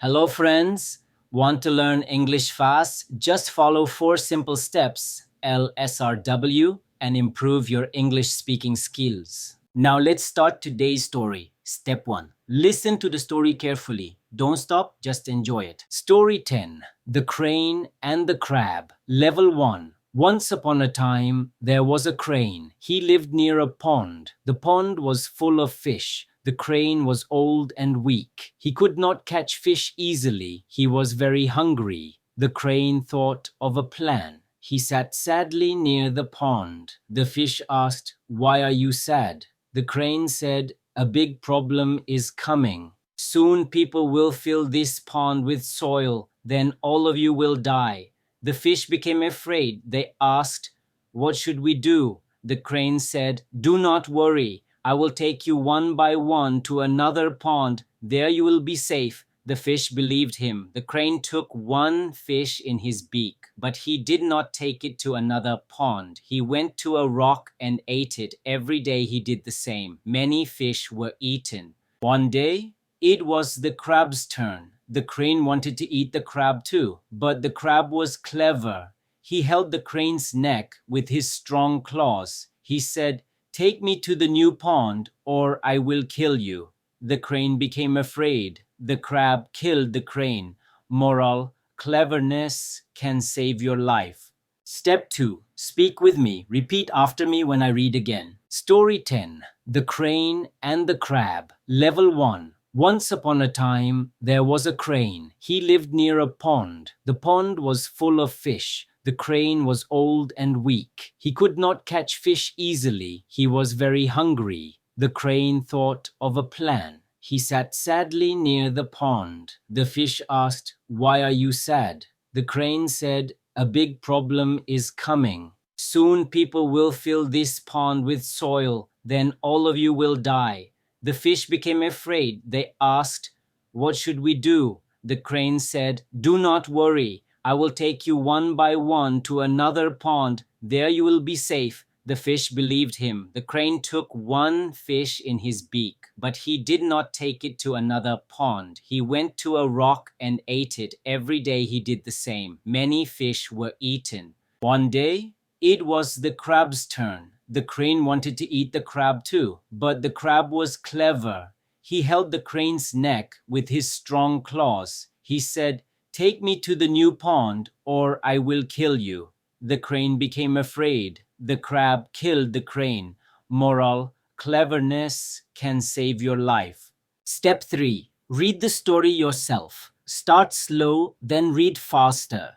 Hello, friends. Want to learn English fast? Just follow 4 simple steps, LSRW, and improve your English speaking skills. Now, let's start today's story. Step 1. Listen to the story carefully. Don't stop, just enjoy it. Story 10. The Crane and the Crab. Level 1. Once upon a time, there was a crane. He lived near a pond. The pond was full of fish. The crane was old and weak. He could not catch fish easily. He was very hungry. The crane thought of a plan. He sat sadly near the pond. The fish asked, "Why are you sad?" The crane said, "A big problem is coming. Soon people will fill this pond with soil. Then all of you will die." The fish became afraid. They asked, "What should we do?" The crane said, "Do not worry. I will take you one by one to another pond. There you will be safe." The fish believed him. The crane took one fish in his beak, but he did not take it to another pond. He went to a rock and ate it. Every day he did the same. Many fish were eaten. One day, it was the crab's turn. The crane wanted to eat the crab too, but the crab was clever. He held the crane's neck with his strong claws. He said, "Take me to the new pond, or I will kill you." The crane became afraid. The crab killed the crane. Moral: cleverness can save your life. Step 2. Speak with me. Repeat after me when I read again. Story 10. The Crane and the Crab. Level 1. Once upon a time, there was a crane. He lived near a pond. The pond was full of fish. The crane was old and weak. He could not catch fish easily. He was very hungry. The crane thought of a plan. He sat sadly near the pond. The fish asked, "Why are you sad?" The crane said, "A big problem is coming. Soon people will fill this pond with soil. Then all of you will die." The fish became afraid. They asked, "What should we do?" The crane said, "Do not worry. I will take you one by one to another pond. There you will be safe." The fish believed him. The crane took one fish in his beak, but he did not take it to another pond. He went to a rock and ate it. Every day he did the same. Many fish were eaten. One day, it was the crab's turn. The crane wanted to eat the crab too, but the crab was clever. He held the crane's neck with his strong claws. He said, "Take me to the new pond, or I will kill you." The crane became afraid. The crab killed the crane. Moral: cleverness can save your life. Step 3. Read the story yourself. Start slow, then read faster.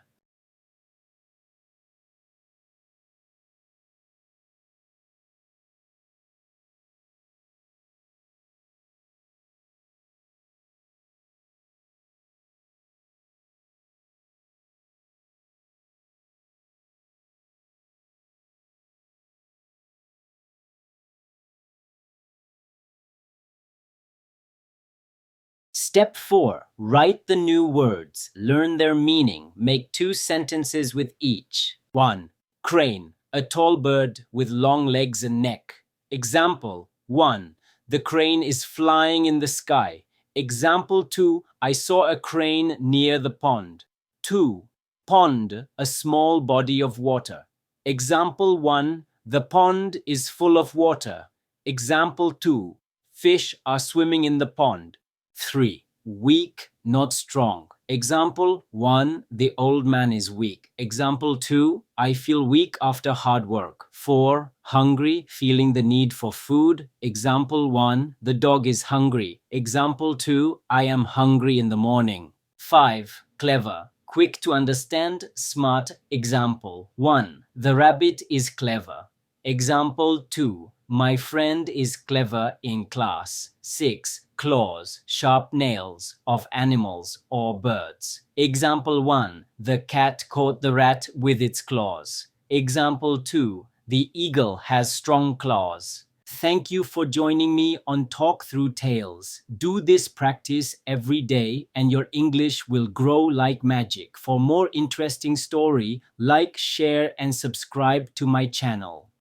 Step 4. Write the new words. Learn their meaning. Make 2 sentences with each. 1. Crane, a tall bird with long legs and neck. Example 1. The crane is flying in the sky. Example 2. I saw a crane near the pond. 2. Pond, a small body of water. Example 1. The pond is full of water. Example 2. Fish are swimming in the pond. 3. Weak, not strong. Example 1. The old man is weak. Example 2. I feel weak after hard work. 4. Hungry, feeling the need for food. Example 1. The dog is hungry. Example 2. I am hungry in the morning. 5. Clever, quick to understand, smart. Example 1. The rabbit is clever. Example 2. My friend is clever in class. 6. Claws, sharp nails of animals or birds. Example 1. The cat caught the rat with its claws. Example 2. The eagle has strong claws. Thank you for joining me on Talk Through Tales. Do this practice every day and your English will grow like magic. For more interesting story, like, share and subscribe to my channel.